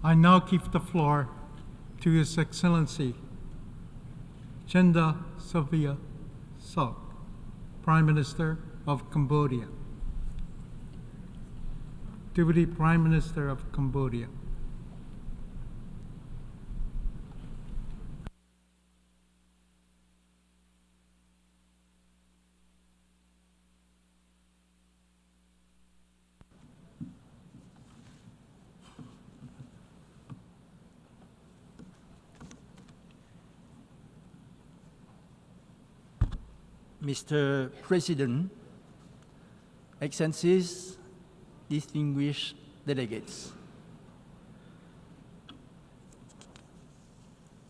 I now give the floor to His Excellency Chenda Sophea, Prime Minister of Cambodia. Deputy Prime Minister of Cambodia. Mr. President, Excellencies, distinguished delegates.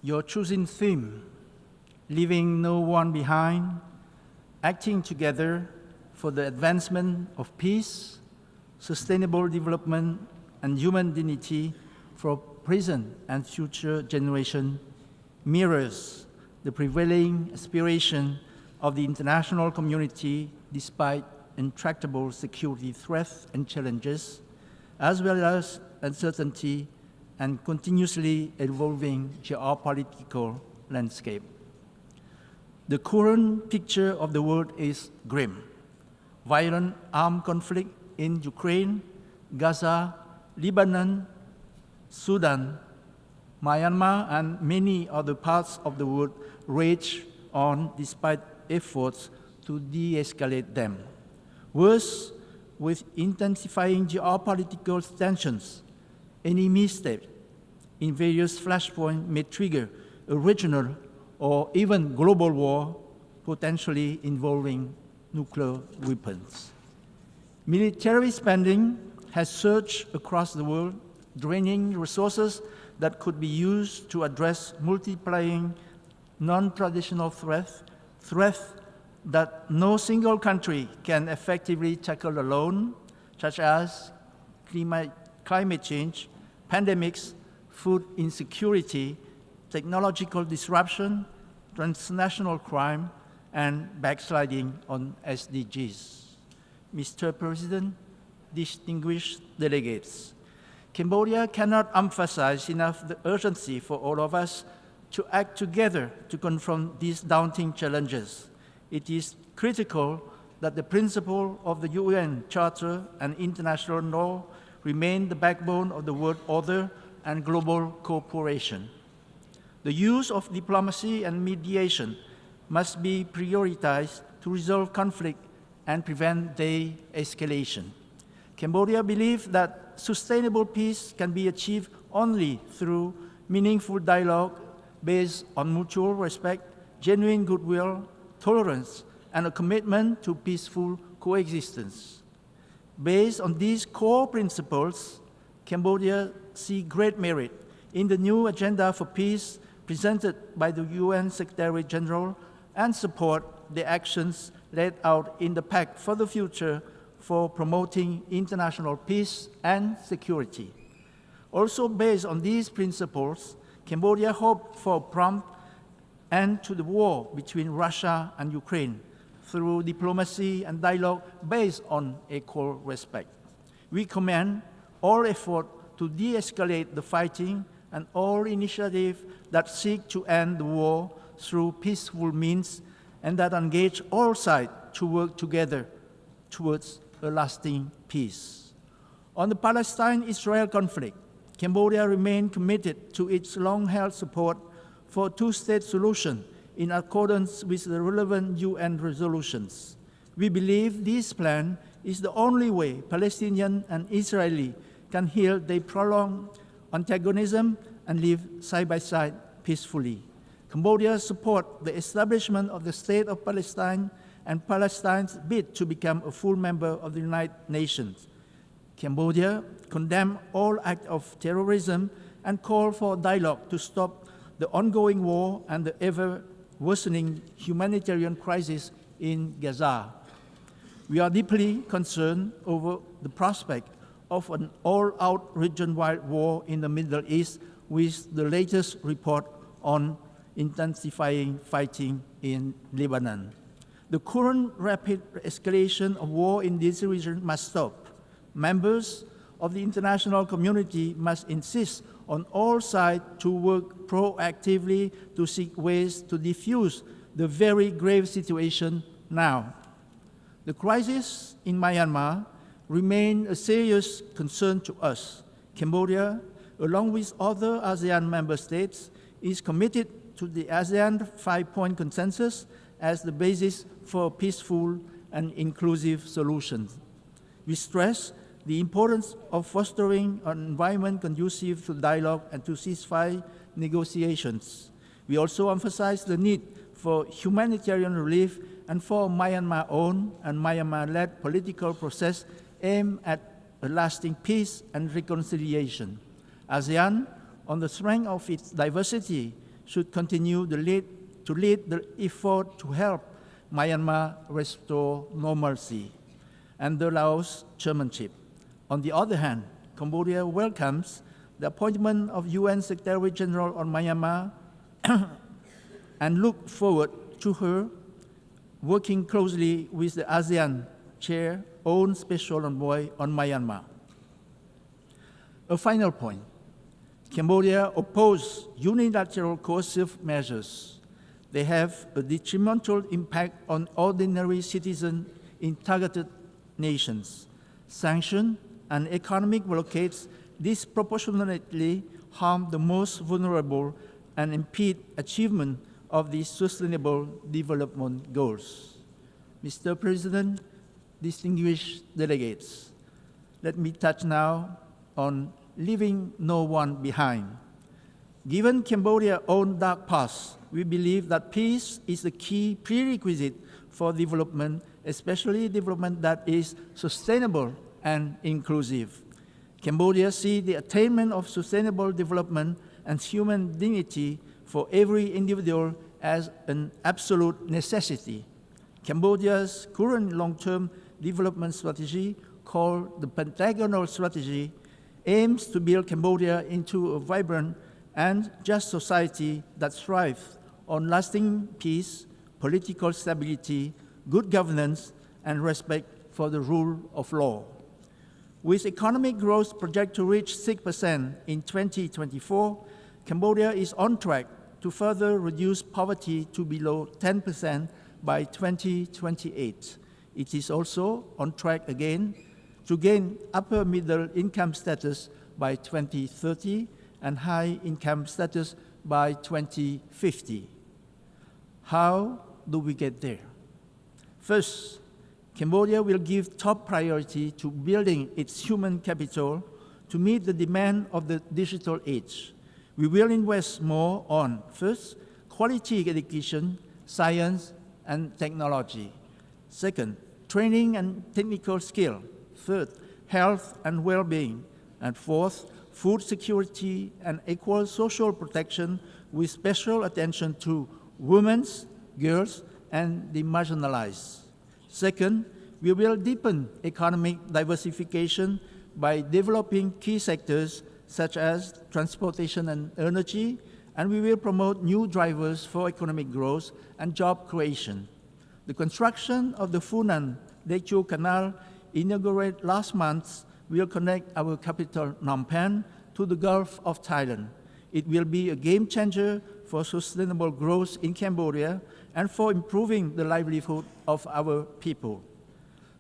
Your chosen theme, leaving no one behind, acting together for the advancement of peace, sustainable development, and human dignity for present and future generations, mirrors the prevailing aspiration of the international community despite intractable security threats and challenges, as well as uncertainty and continuously evolving geopolitical landscape. The current picture of the world is grim. Violent armed conflict in Ukraine, Gaza, Lebanon, Sudan, Myanmar, and many other parts of the world rage on despite efforts to de-escalate them. Worse, with intensifying geopolitical tensions, any misstep in various flashpoints may trigger a regional or even global war, potentially involving nuclear weapons. Military spending has surged across the world, draining resources that could be used to address multiplying non-traditional threats that no single country can effectively tackle alone, such as climate change, pandemics, food insecurity, technological disruption, transnational crime, and backsliding on SDGs. Mr. President, distinguished delegates, Cambodia cannot emphasize enough the urgency for all of us to act together to confront these daunting challenges. It is critical that the principle of the UN Charter and international law remain the backbone of the world order and global cooperation. The use of diplomacy and mediation must be prioritized to resolve conflict and prevent de-escalation. Cambodia believes that sustainable peace can be achieved only through meaningful dialogue based on mutual respect, genuine goodwill, tolerance, and a commitment to peaceful coexistence. Based on these core principles, Cambodia sees great merit in the new agenda for peace presented by the UN Secretary General and support the actions laid out in the Pact for the Future for promoting international peace and security. Also based on these principles, Cambodia hopes for a prompt end to the war between Russia and Ukraine through diplomacy and dialogue based on equal respect. We commend all efforts to de-escalate the fighting and all initiatives that seek to end the war through peaceful means and that engage all sides to work together towards a lasting peace. On the Palestine-Israel conflict, Cambodia remains committed to its long-held support for a two-state solution in accordance with the relevant UN resolutions. We believe this plan is the only way Palestinian and Israeli can heal their prolonged antagonism and live side by side peacefully. Cambodia supports the establishment of the State of Palestine and Palestine's bid to become a full member of the United Nations. Cambodia condemns all acts of terrorism and calls for dialogue to stop the ongoing war and the ever-worsening humanitarian crisis in Gaza. We are deeply concerned over the prospect of an all-out region-wide war in the Middle East with the latest report on intensifying fighting in Lebanon. The current rapid escalation of war in this region must stop. Members of the international community must insist on all sides to work proactively to seek ways to defuse the very grave situation now. The crisis in Myanmar remains a serious concern to us. Cambodia, along with other ASEAN member states, is committed to the ASEAN 5-point consensus as the basis for peaceful and inclusive solutions. We stress the importance of fostering an environment conducive to dialogue and to ceasefire negotiations. We also emphasize the need for humanitarian relief and for Myanmar-owned and Myanmar-led political process aimed at a lasting peace and reconciliation. ASEAN, on the strength of its diversity, should continue to lead the effort to help Myanmar restore normalcy. Under Laos chairmanship, on the other hand, Cambodia welcomes the appointment of UN Secretary General on Myanmar and look forward to her working closely with the ASEAN Chair, own Special Envoy on Myanmar. A final point. Cambodia opposes unilateral coercive measures. They have a detrimental impact on ordinary citizens in targeted nations. Sanctions and economic blockades disproportionately harm the most vulnerable and impede achievement of the Sustainable Development Goals. Mr. President, distinguished delegates, let me touch now on leaving no one behind. Given Cambodia's own dark past, we believe that peace is the key prerequisite for development, especially development that is sustainable and inclusive. Cambodia sees the attainment of sustainable development and human dignity for every individual as an absolute necessity. Cambodia's current long-term development strategy, called the Pentagonal Strategy, aims to build Cambodia into a vibrant and just society that thrives on lasting peace, political stability, good governance, and respect for the rule of law. With economic growth projected to reach 6% in 2024, Cambodia is on track to further reduce poverty to below 10% by 2028. It is also on track again to gain upper middle income status by 2030 and high income status by 2050. How do we get there? First, Cambodia will give top priority to building its human capital to meet the demand of the digital age. We will invest more on, first, quality education, science, and technology. Second, training and technical skill. Third, health and well-being. And fourth, food security and equal social protection with special attention to women, girls, and the marginalized. Second, we will deepen economic diversification by developing key sectors such as transportation and energy, and we will promote new drivers for economic growth and job creation. The construction of the Funan Techo Canal, inaugurated last month, will connect our capital Phnom Penh to the Gulf of Thailand. It will be a game changer for sustainable growth in Cambodia and for improving the livelihood of our people.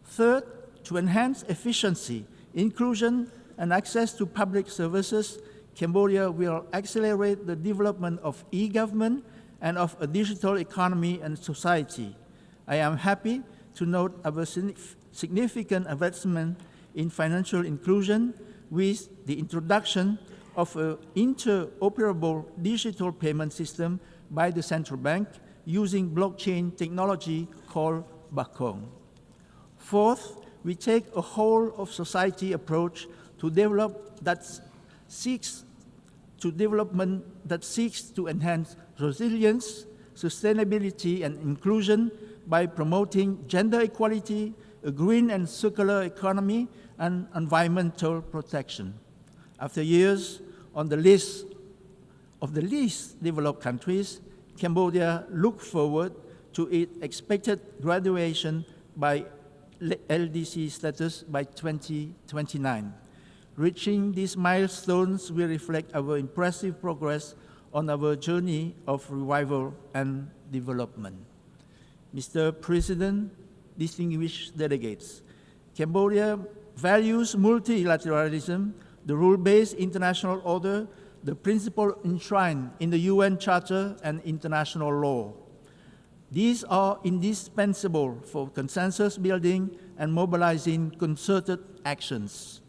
Third, to enhance efficiency, inclusion, and access to public services, Cambodia will accelerate the development of e-government and of a digital economy and society. I am happy to note our significant advancement in financial inclusion with the introduction of an interoperable digital payment system by the central bank using blockchain technology called Bakong. Fourth, we take a whole-of-society approach to development that seeks to enhance resilience, sustainability, and inclusion by promoting gender equality, a green and circular economy, and environmental protection. After years on the list of the least developed countries, Cambodia looks forward to its expected graduation by LDC status by 2029. Reaching these milestones will reflect our impressive progress on our journey of revival and development. Mr. President, distinguished delegates, Cambodia values multilateralism, the rule-based international order, the principle enshrined in the UN Charter and international law. These are indispensable for consensus building and mobilizing concerted actions.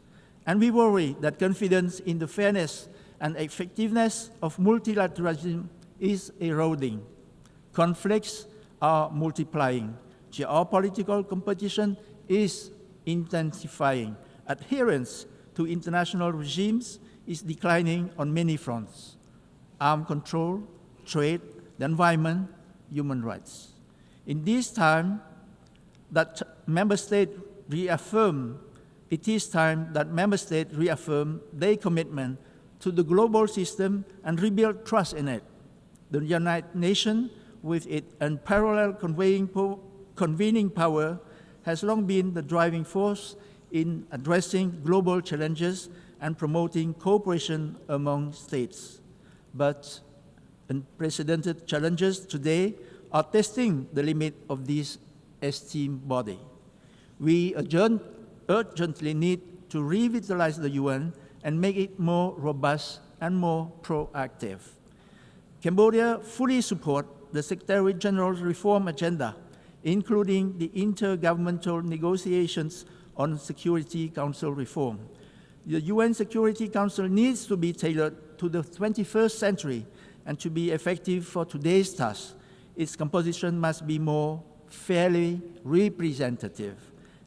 And we worry that confidence in the fairness and effectiveness of multilateralism is eroding. Conflicts are multiplying. Geopolitical competition is intensifying. Adherence to international regimes is declining on many fronts: arms control, trade, the environment, human rights. In this time, it is time that member states reaffirm their commitment to the global system and rebuild trust in it. The United Nations, with its unparalleled convening power, has long been the driving force in addressing global challenges and promoting cooperation among states. But unprecedented challenges today are testing the limit of this esteemed body. We urgently need to revitalize the UN and make it more robust and more proactive. Cambodia fully supports the Secretary General's reform agenda, including the intergovernmental negotiations on Security Council reform. The UN Security Council needs to be tailored to the 21st century, and to be effective for today's task, its composition must be more fairly representative.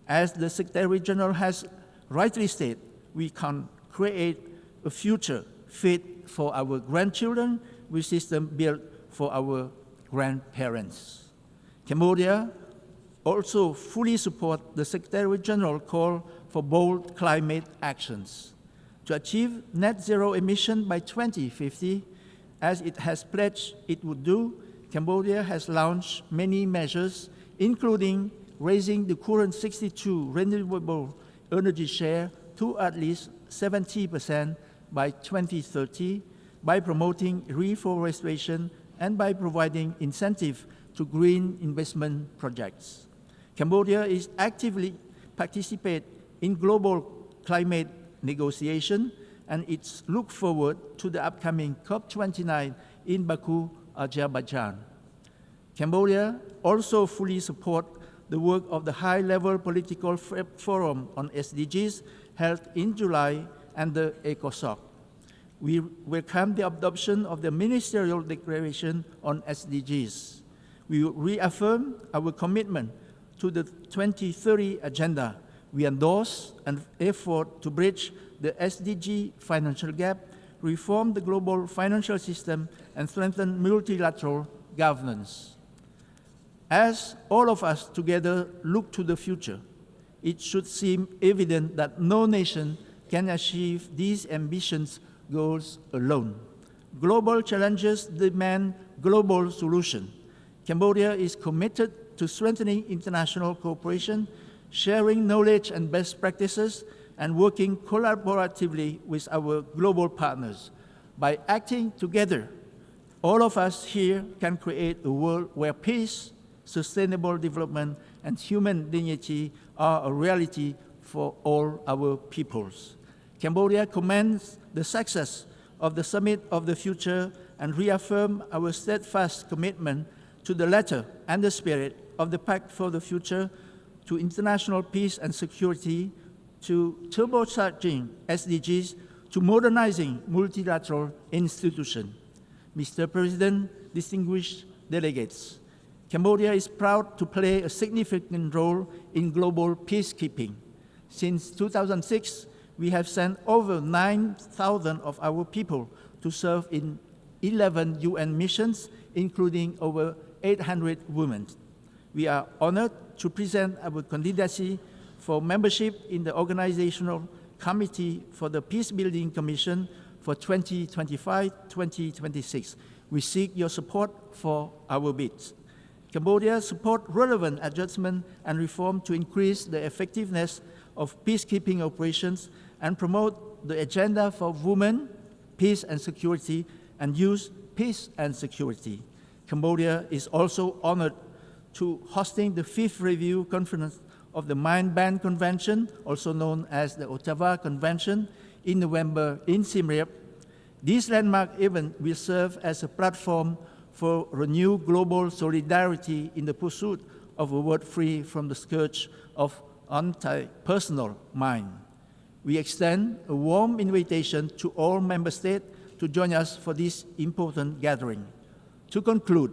As the Secretary General has rightly stated, we can create a future fit for our grandchildren with systems built for our grandparents. Cambodia also fully supports the Secretary General call for bold climate actions. To achieve net zero emission by 2050, as it has pledged it would do, Cambodia has launched many measures, including raising the current 62% renewable energy share to at least 70% by 2030, by promoting reforestation and by providing incentive to green investment projects. Cambodia is actively participate in global climate negotiation, and it's look forward to the upcoming COP29 in Baku, Azerbaijan. Cambodia also fully supports the work of the high-level political forum on SDGs held in July and the ECOSOC. We welcome the adoption of the Ministerial Declaration on SDGs. We reaffirm our commitment to the 2030 Agenda. We endorse an effort to bridge the SDG financial gap, reform the global financial system, and strengthen multilateral governance. As all of us together look to the future, it should seem evident that no nation can achieve these ambitious goals alone. Global challenges demand global solutions. Cambodia is committed to strengthening international cooperation, sharing knowledge and best practices, and working collaboratively with our global partners. By acting together, all of us here can create a world where peace, sustainable development, and human dignity are a reality for all our peoples. Cambodia commends the success of the Summit of the Future and reaffirm our steadfast commitment to the letter and the spirit of the Pact for the Future, to international peace and security, to turbocharging SDGs, to modernizing multilateral institutions. Mr. President, distinguished delegates, Cambodia is proud to play a significant role in global peacekeeping. Since 2006, we have sent over 9,000 of our people to serve in 11 UN missions, including over 800 women. We are honored to present our candidacy for membership in the Organizational Committee for the Peacebuilding Commission for 2025-2026. We seek your support for our bids. Cambodia supports relevant adjustment and reform to increase the effectiveness of peacekeeping operations and promote the agenda for women, peace and security, and youth, peace and security. Cambodia is also honored to hosting the 5th Review Conference of the Myanmar Convention, also known as the Ottawa Convention, in November in Siem Reap. This landmark event will serve as a platform for renewed global solidarity in the pursuit of a world free from the scourge of anti-personal mind. We extend a warm invitation to all member states to join us for this important gathering. To conclude,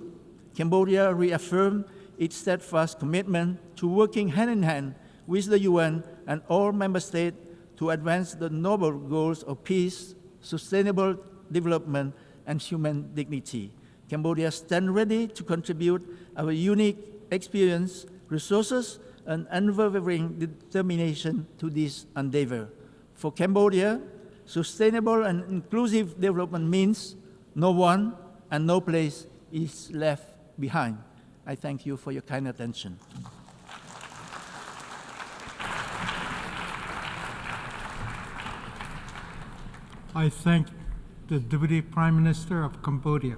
Cambodia reaffirmed its steadfast commitment to working hand in hand with the UN and all member states to advance the noble goals of peace, sustainable development, and human dignity. Cambodia stands ready to contribute our unique experience, resources, and unwavering determination to this endeavor. For Cambodia, sustainable and inclusive development means no one and no place is left behind. I thank you for your kind attention. I thank the Deputy Prime Minister of Cambodia.